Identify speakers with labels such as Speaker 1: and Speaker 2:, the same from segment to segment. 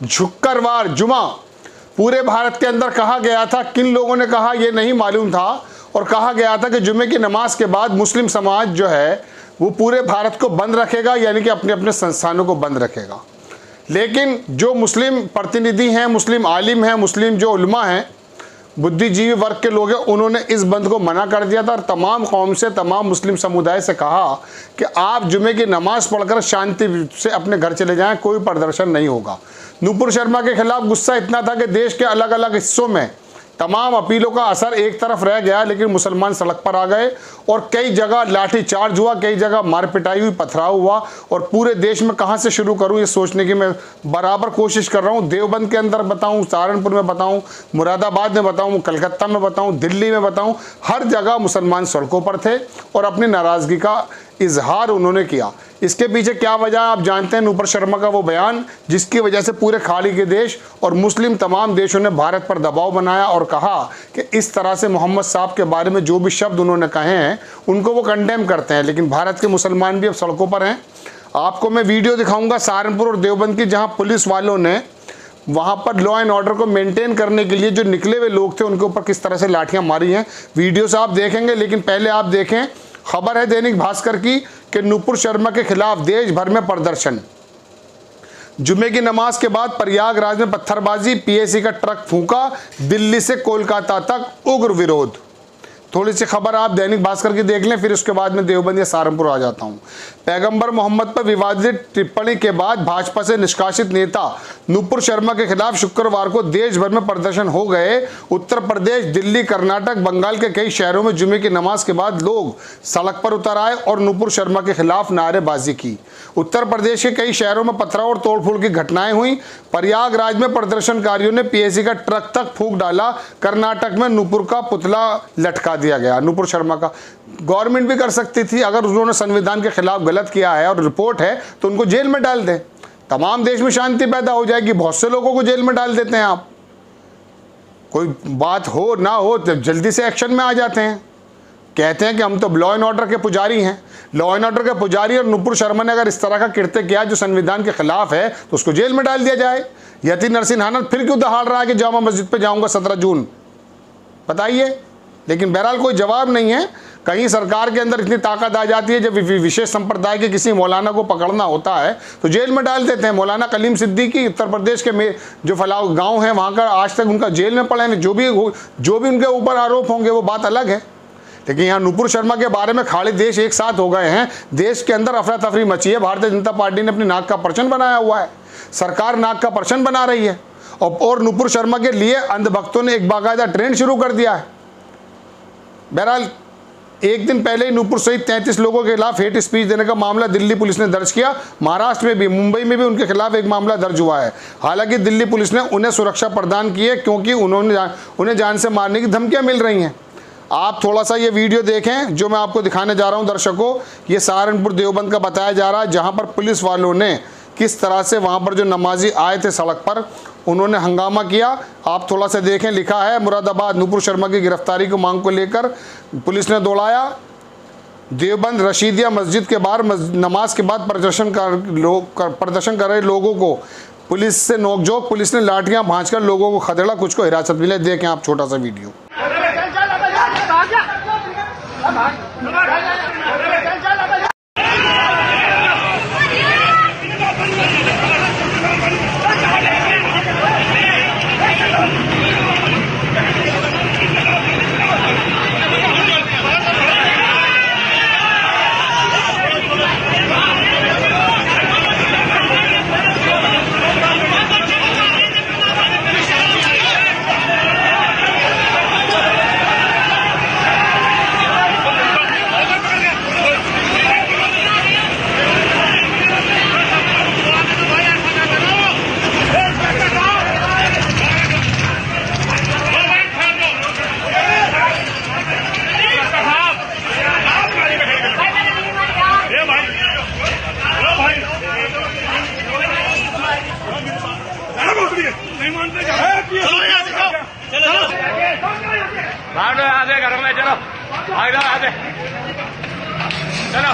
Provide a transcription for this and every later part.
Speaker 1: शुक्रवार जुमा पूरे भारत के अंदर कहा गया था। किन लोगों ने कहा ये नहीं मालूम था, और कहा गया था कि जुमे की नमाज के बाद मुस्लिम समाज जो है वो पूरे भारत को बंद रखेगा, यानी कि अपने अपने संस्थानों को बंद रखेगा। लेकिन जो मुस्लिम प्रतिनिधि हैं, मुस्लिम आलिम हैं, मुस्लिम जो उलमा हैं, बुद्धिजीवी वर्ग के लोग हैं, उन्होंने इस बंद को मना कर दिया था और तमाम कौम से, तमाम मुस्लिम समुदाय से कहा कि आप जुमे की नमाज पढ़कर शांति से अपने घर चले जाएं, कोई प्रदर्शन नहीं होगा। नूपुर शर्मा के खिलाफ गुस्सा इतना था कि देश के अलग अलग हिस्सों में तमाम अपीलों का असर एक तरफ रह गया, लेकिन मुसलमान सड़क पर आ गए और कई जगह लाठी चार्ज हुआ, कई जगह मार पिटाई हुई, पथराव हुआ। और पूरे देश में कहां से शुरू करूं ये सोचने की मैं बराबर कोशिश कर रहा हूं। देवबंद के अंदर बताऊं, सहारनपुर में बताऊं, मुरादाबाद में बताऊं, कलकत्ता में बताऊं, दिल्ली में बताऊं, हर जगह मुसलमान सड़कों पर थे और अपनी नाराजगी का इजहार उन्होंने किया। इसके पीछे क्या वजह आप जानते हैं? नूपुर शर्मा का वो बयान जिसकी वजह से पूरे खाड़ी के देश और मुस्लिम तमाम देशों ने भारत पर दबाव बनाया और कहा कि इस तरह से मोहम्मद साहब के बारे में जो भी शब्द उन्होंने कहे हैं उनको वो कंडेम करते हैं। लेकिन भारत के मुसलमान भी अब सड़कों पर हैं। आपको मैं वीडियो दिखाऊंगा सहारनपुर और देवबंद की, जहाँ पुलिस वालों ने वहाँ पर लॉ एंड ऑर्डर को मेंटेन करने के लिए जो निकले हुए लोग थे उनके ऊपर किस तरह से लाठियाँ मारी हैं। वीडियो से आप देखेंगे, लेकिन पहले आप देखें खबर है दैनिक भास्कर की कि नूपुर शर्मा के खिलाफ देश भर में प्रदर्शन। जुमे की नमाज के बाद प्रयागराज में पत्थरबाजी, पीएसी का ट्रक फूंका, दिल्ली से कोलकाता तक उग्र विरोध। थोड़ी सी खबर आप दैनिक भास्कर की देख लें, फिर उसके बाद में देवबंद या सहारनपुर आ जाता हूं। पैगंबर मोहम्मद पर विवादित टिप्पणी के बाद भाजपा से निष्कासित नेता नूपुर शर्मा के खिलाफ शुक्रवार को देश भर में प्रदर्शन हो गए। उत्तर प्रदेश, दिल्ली, कर्नाटक, बंगाल के कई शहरों में जुमे की नमाज के बाद लोग सड़क पर उतर आए और नूपुर शर्मा के खिलाफ नारेबाजी की। उत्तर प्रदेश के कई शहरों में पथराव और तोड़फोड़ की घटनाएं हुई। प्रयागराज में प्रदर्शनकारियों ने पीएसी का ट्रक तक फूंक डाला। कर्नाटक में नूपुर का पुतला लटका दिया गया। नूपुर शर्मा का गवर्नमेंट भी कर सकती थी, अगर उन्होंने संविधान के खिलाफ गलत किया है और रिपोर्ट है तो उनको जेल में डाल दें, तमाम देश में शांति पैदा हो जाएगी। बहुत से लोगों को जेल में डाल देते हैं आप, कोई बात हो ना हो तो जल्दी से एक्शन में आ जाते हैं। कहते हैं कि हम तो लॉ एंड ऑर्डर के पुजारी हैं। लॉ एंड ऑर्डर के पुजारी और नूपुर शर्मा ने अगर इस तरह का कृत्य किया जो संविधान के खिलाफ है तो उसको जेल में डाल दिया जाए। यति नरसिंहाना फिर क्यों दहाड़ रहा है कि जामा मस्जिद पे जाऊंगा 17 जून, बताइए। लेकिन बहरहाल कोई जवाब नहीं है। कहीं सरकार के अंदर इतनी ताकत आ जाती है, जब विशेष संप्रदाय के किसी मौलाना को पकड़ना होता है तो जेल में डाल देते हैं। मौलाना कलीम सिद्दीकी उत्तर प्रदेश के जो फलाव गांव है वहाँ का आज तक उनका जेल में पड़े हैं। जो भी उनके ऊपर आरोप होंगे वो बात अलग है। लेकिन यहाँ नूपुर शर्मा के बारे में खाड़ी देश एक साथ हो गए हैं। देश के अंदर अफरा तफरी मची है। भारतीय जनता पार्टी ने अपनी नाक का परचम बनाया हुआ है, सरकार नाक का परचम बना रही है। और नूपुर शर्मा के लिए अंधभक्तों ने एक बाकायदा ट्रेंड शुरू कर दिया है। बहरहाल एक दिन पहले ही नूपुर सहित 33 लोगों के खिलाफ हेट स्पीच देने का मामला दिल्ली पुलिस ने दर्ज किया। महाराष्ट्र में भी, मुंबई में भी उनके खिलाफ एक मामला दर्ज हुआ है। हालांकि दिल्ली पुलिस ने उन्हें सुरक्षा प्रदान की है क्योंकि उन्हें जान से मारने की धमकियां मिल रही हैं। आप थोड़ा सा ये वीडियो देखें जो मैं आपको दिखाने जा रहा हूं दर्शकों। ये सहारनपुर देवबंद का बताया जा रहा है, जहां पर पुलिस वालों ने किस तरह से वहां पर जो नमाजी आए थे सड़क पर उन्होंने हंगामा किया। आप थोड़ा सा देखें, लिखा है मुरादाबाद नूपुर शर्मा की गिरफ्तारी को मांग को लेकर पुलिस ने दौड़ाया। देवबंद रशीदिया मस्जिद के बाहर नमाज के बाद प्रदर्शन कर रहे लोगों को पुलिस से नोकझोंक, पुलिस ने लाठियां भांजकर लोगों को खदेड़ा, कुछ को हिरासत में लिया। देखें आप छोटा सा वीडियो।
Speaker 2: भागो आगे घर में, चलो आगे आगे चलो।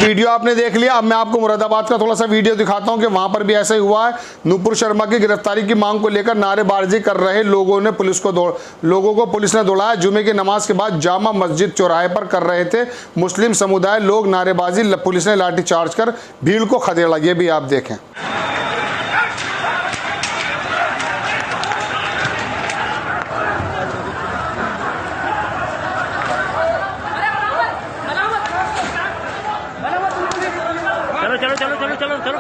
Speaker 1: वीडियो आपने देख लिया। अब मैं आपको मुरादाबाद का थोड़ा सा वीडियो दिखाता हूं कि वहां पर भी ऐसा ही हुआ है। नूपुर शर्मा की गिरफ्तारी की मांग को लेकर नारेबाजी कर रहे लोगों को पुलिस ने दौड़ाया। जुमे की नमाज के बाद जामा मस्जिद चौराहे पर कर रहे थे मुस्लिम समुदाय लोग नारेबाजी, पुलिस ने लाठीचार्ज कर भीड़ को खदेड़ा। ये भी आप देखें।
Speaker 2: चलो चलो चलो चलो चलो चलो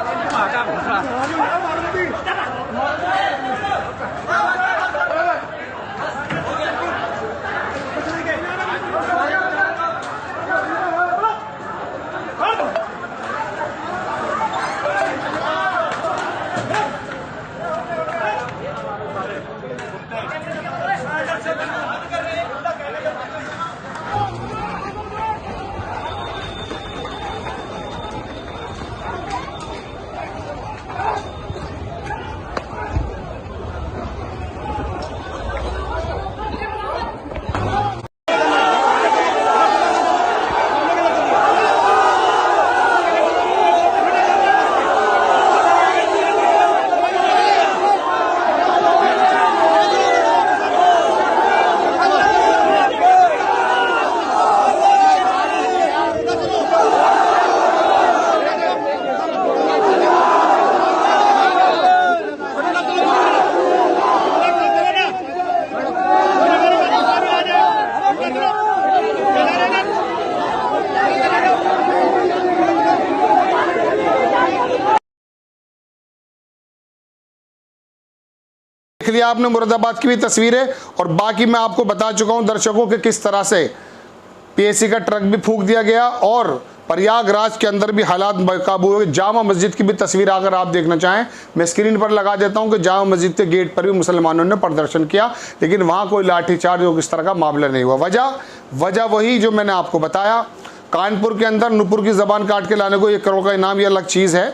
Speaker 1: देख लिया आपने मुरादाबाद की भी तस्वीरें, और बाकी मैं आपको बता चुका हूं दर्शकों के किस तरह से पीएसी का ट्रक भी फूंक दिया गया और प्रयागराज के अंदर भी हालात बेकाबू हुए। जामा मस्जिद की भी तस्वीर अगर आप देखना चाहें मैं स्क्रीन पर लगा देता हूं कि जामा मस्जिद के गेट पर भी मुसलमानों ने प्रदर्शन किया, लेकिन वहां कोई लाठीचार्ज और इस तरह का मामला नहीं हुआ। वजह वही जो मैंने आपको बताया। कानपुर के अंदर नुपुर की जबान काट के लाने को 1 करोड़ का इनाम, ये अलग चीज़ है।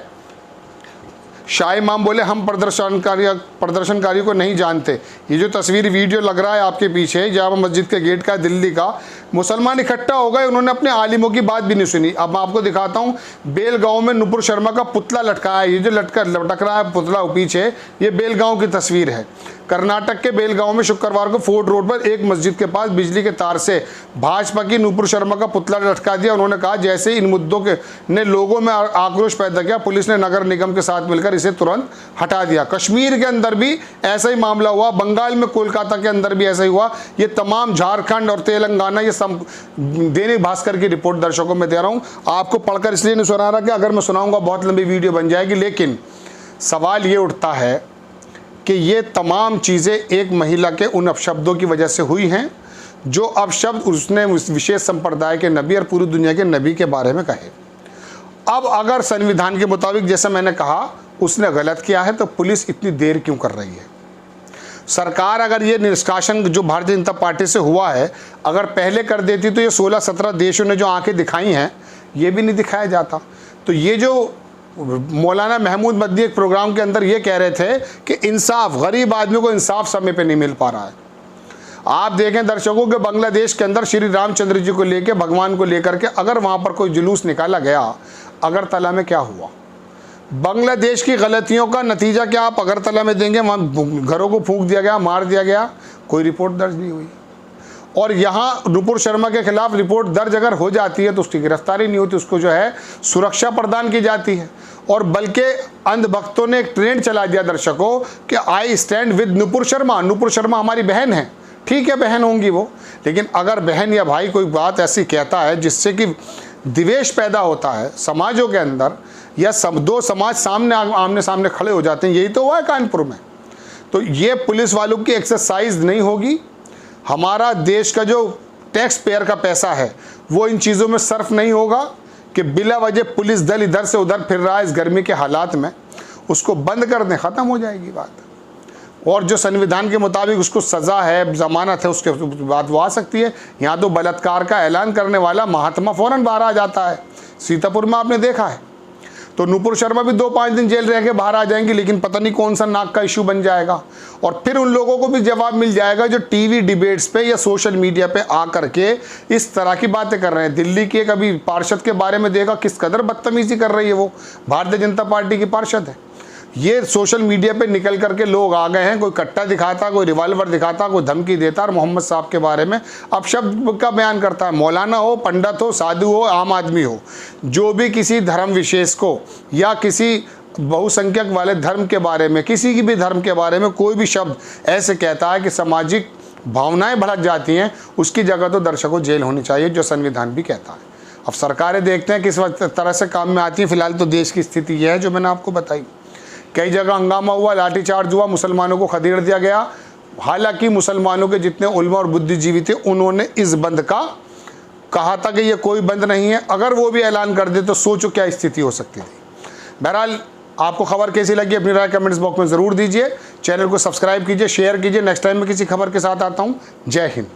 Speaker 1: शाह इमाम बोले हम प्रदर्शनकारी को नहीं जानते। ये जो तस्वीर वीडियो लग रहा है आपके पीछे जामा मस्जिद के गेट का, दिल्ली का, मुसलमान इकट्ठा हो गए, उन्होंने अपने आलिमों की बात भी नहीं सुनी। अब मैं आपको दिखाता हूँ बेलगांव में नुपुर शर्मा का पुतला लटका है। ये जो लटक रहा है पुतला पीछे, ये बेलगांव की तस्वीर है। कर्नाटक के बेलगांव में शुक्रवार को फोर्ट रोड पर एक मस्जिद के पास बिजली के तार से भाजपा की नुपुर शर्मा का पुतला लटका दिया। उन्होंने कहा जैसे इन मुद्दों के ने लोगों में आक्रोश पैदा किया, पुलिस ने नगर निगम के साथ मिलकर इसे तुरंत हटा दिया। कश्मीर के अंदर भी ऐसा ही मामला हुआ, बंगाल में कोलकाता के अंदर भी ऐसा ही हुआ। ये तमाम झारखंड और तेलंगाना, ये सब दैनिक भास्कर की रिपोर्ट दर्शकों में दे रहा हूँ। आपको पढ़कर इसलिए नहीं सुना रहा कि अगर मैं सुनाऊंगा बहुत लंबी वीडियो बन जाएगी, लेकिन सवाल ये उठता है कि ये तमाम चीज़ें एक महिला के उन अपशब्दों की वजह से हुई हैं जो अपशब्द उसने उस विशेष संप्रदाय के नबी और पूरी दुनिया के नबी के बारे में कहे। अब अगर संविधान के मुताबिक जैसा मैंने कहा उसने गलत किया है तो पुलिस इतनी देर क्यों कर रही है? सरकार अगर ये निष्कासन जो भारतीय जनता पार्टी से हुआ है अगर पहले कर देती तो ये 16-17 देशों ने जो आंखें दिखाई हैं ये भी नहीं दिखाया जाता। तो ये जो मौलाना महमूद मदनी एक प्रोग्राम के अंदर ये कह रहे थे कि इंसाफ, गरीब आदमी को इंसाफ समय पे नहीं मिल पा रहा है। आप देखें दर्शकों के बांग्लादेश के अंदर श्री रामचंद्र जी को लेकर, भगवान को लेकर के अगर वहाँ पर कोई जुलूस निकाला गया, अगरतला में क्या हुआ? बांग्लादेश की गलतियों का नतीजा क्या आप अगरतला में देंगे? वहाँ घरों को फूंक दिया गया, मार दिया गया, कोई रिपोर्ट दर्ज नहीं हुई। और यहाँ नुपुर शर्मा के खिलाफ रिपोर्ट दर्ज अगर हो जाती है तो उसकी गिरफ्तारी नहीं होती, उसको जो है सुरक्षा प्रदान की जाती है। और बल्कि अंधभक्तों ने एक ट्रेंड चला दिया दर्शकों कि I stand with Nupur Sharma. Nupur Sharma हमारी बहन है, ठीक है बहन होंगी वो, लेकिन अगर बहन या भाई कोई बात ऐसी कहता है जिससे कि द्वेष पैदा होता है समाजों के अंदर, या दो समाज आमने सामने खड़े हो जाते हैं, यही तो हुआ है कानपुर में। तो ये पुलिस वालों की एक्सरसाइज नहीं होगी। हमारा देश का जो टैक्स पेयर का पैसा है वो इन चीज़ों में सर्फ नहीं होगा कि बिला वजह पुलिस दल इधर से उधर फिर रहा है इस गर्मी के हालात में। उसको बंद कर दें, ख़त्म हो जाएगी बात। और जो संविधान के मुताबिक उसको सज़ा है, ज़मानत है, उसके बाद वो आ सकती है। यहाँ तो बलात्कार का ऐलान करने वाला महात्मा फ़ौरन बाहर आ जाता है, सीतापुर में आपने देखा है। तो नूपुर शर्मा भी 2-5 दिन जेल रह के बाहर आ जाएंगी, लेकिन पता नहीं कौन सा नाक का इशू बन जाएगा। और फिर उन लोगों को भी जवाब मिल जाएगा जो टीवी डिबेट्स पे या सोशल मीडिया पे आ करके इस तरह की बातें कर रहे हैं। दिल्ली के एक अभी पार्षद के बारे में देखा किस कदर बदतमीजी कर रही है, वो भारतीय जनता पार्टी की पार्षद है। ये सोशल मीडिया पे निकल करके लोग आ गए हैं, कोई कट्टा दिखाता, कोई रिवॉल्वर दिखाता, कोई धमकी देता और मोहम्मद साहब के बारे में अपशब्द का बयान करता है। मौलाना हो, पंडित हो, साधु हो, आम आदमी हो, जो भी किसी धर्म विशेष को या किसी बहुसंख्यक वाले धर्म के बारे में, किसी की भी धर्म के बारे में कोई भी शब्द ऐसे कहता है कि सामाजिक भावनाएं भड़क जाती हैं, उसकी जगह तो दर्शकों जेल होनी चाहिए, जो संविधान भी कहता है। अब सरकारें देखते हैं किस तरह से काम में आती है। फिलहाल तो देश की स्थिति यह है जो मैंने आपको बताई। कई जगह हंगामा हुआ, लाठीचार्ज हुआ, मुसलमानों को खदेड़ दिया गया। हालांकि मुसलमानों के जितने उलमा और बुद्धिजीवी थे उन्होंने इस बंद का कहा था कि ये कोई बंद नहीं है। अगर वो भी ऐलान कर दे तो सोचो क्या स्थिति हो सकती थी। बहरहाल आपको खबर कैसी लगी अपनी राय कमेंट्स बॉक्स में ज़रूर दीजिए। चैनल को सब्सक्राइब कीजिए, शेयर कीजिए। नेक्स्ट टाइम मैं किसी खबर के साथ आता हूँ। जय हिंद।